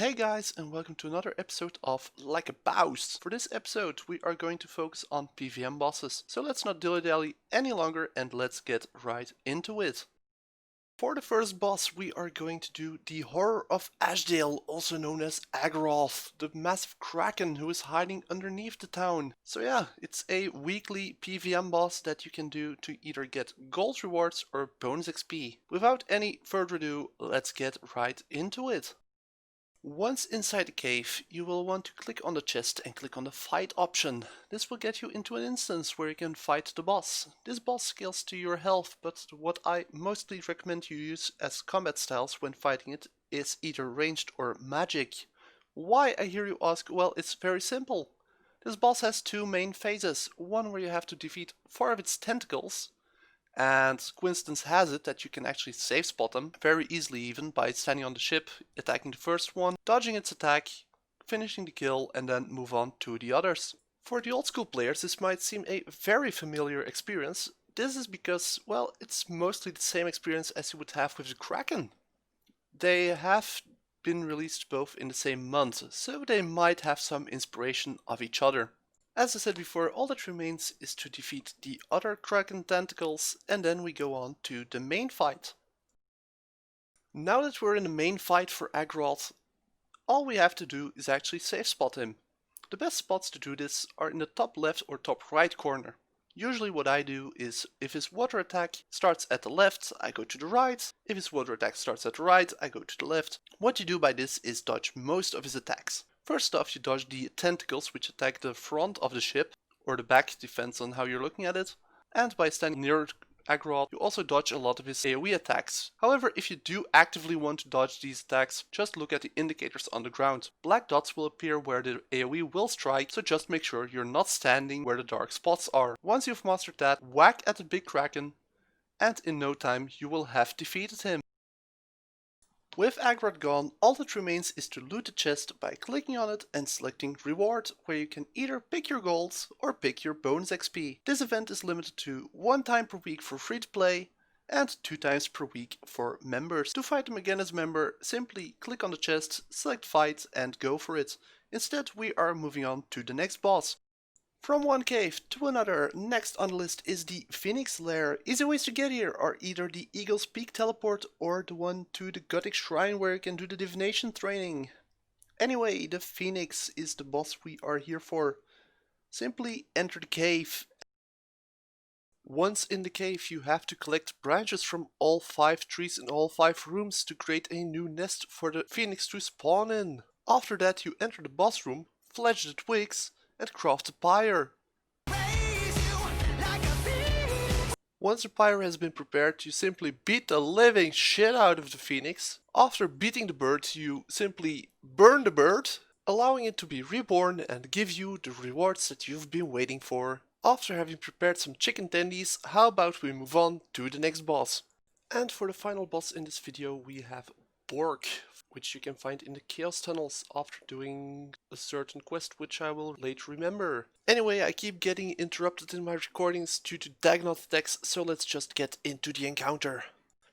Hey guys, and welcome to another episode of Like a Boss. For this episode we are going to focus on PvM bosses. So let's not dilly-dally any longer and let's get right into it. For the first boss we are going to do the Horror of Ashdale, also known as Agroth, the massive kraken who is hiding underneath the town. So yeah, it's a weekly PvM boss that you can do to either get gold rewards or bonus XP. Without any further ado, let's get right into it. Once inside the cave, you will want to click on the chest and click on the fight option. This will get you into an instance where you can fight the boss. This boss scales to your health, but what I mostly recommend you use as combat styles when fighting it is either ranged or magic. Why, I hear you ask? Well, it's very simple. This boss has two main phases, one where you have to defeat 4 of its tentacles, and coincidence has it that you can actually safe spot them very easily, even by standing on the ship, attacking the first one, dodging its attack, finishing the kill, and then move on to the others. For the old school players this might seem a very familiar experience. This is because, well, it's mostly the same experience as you would have with the Kraken. They have been released both in the same month, so they might have some inspiration of each other. As I said before, all that remains is to defeat the other Kraken tentacles, and then we go on to the main fight. Now that we're in the main fight for Agroth, all we have to do is actually safe spot him. The best spots to do this are in the top left or top right corner. Usually what I do is, if his water attack starts at the left, I go to the right. If his water attack starts at the right, I go to the left. What you do by this is dodge most of his attacks. First off, you dodge the tentacles which attack the front of the ship, or the back, depends on how you're looking at it. And by standing near Agroth, you also dodge a lot of his AoE attacks. However, if you do actively want to dodge these attacks, just look at the indicators on the ground. Black dots will appear where the AoE will strike, so just make sure you're not standing where the dark spots are. Once you've mastered that, whack at the big Kraken, and in no time you will have defeated him. With Agroth gone, all that remains is to loot the chest by clicking on it and selecting Reward, where you can either pick your golds or pick your bonus XP. This event is limited to 1 time per week for free to play and 2 times per week for members. To fight them again as a member, simply click on the chest, select Fight and go for it. Instead we are moving on to the next boss. From one cave to another, next on the list is the Phoenix Lair. Easy ways to get here are either the Eagle's Peak teleport or the one to the Gothic Shrine where you can do the divination training. Anyway, the Phoenix is the boss we are here for. Simply enter the cave. Once in the cave you have to collect branches from all 5 trees in all 5 rooms to create a new nest for the Phoenix to spawn in. After that you enter the boss room, fledge the twigs, and craft a pyre. Once the pyre has been prepared, you simply beat the living shit out of the phoenix. After beating the bird, you simply burn the bird, allowing it to be reborn and give you the rewards that you've been waiting for. After having prepared some chicken tendies, how about we move on to the next boss? And for the final boss in this video we have Bork, which you can find in the Chaos Tunnels after doing a certain quest which I will later remember. Anyway, I keep getting interrupted in my recordings due to Dagonoth attacks, so let's just get into the encounter.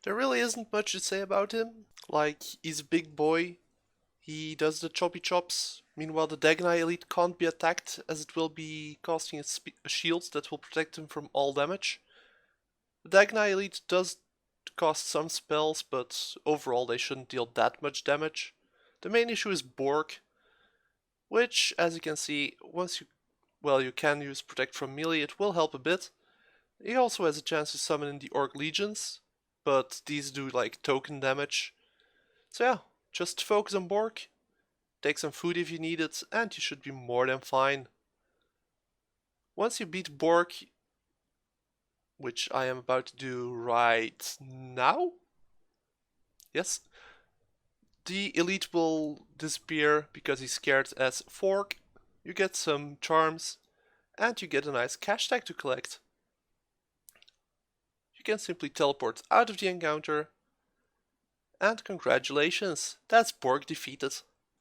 There really isn't much to say about him. Like, he's a big boy, he does the choppy chops. Meanwhile the Dagonite Elite can't be attacked as it will be casting a shield that will protect him from all damage. The Dagonite Elite does cast some spells, but overall they shouldn't deal that much damage. The main issue is Bork, which, as you can see, once you can use Protect from melee, it will help a bit. He also has a chance to summon in the Orc Legions, but these do like token damage. So yeah, just focus on Bork, take some food if you need it, and you should be more than fine. Once you beat Bork, which I am about to do right now. Yes. The elite will disappear because he's scared as fork. You get some charms and you get a nice cash tag to collect. You can simply teleport out of the encounter. And congratulations, that's Bork defeated.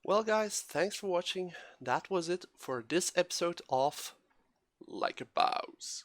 Well guys, thanks for watching. That was it for this episode of Like a Boss.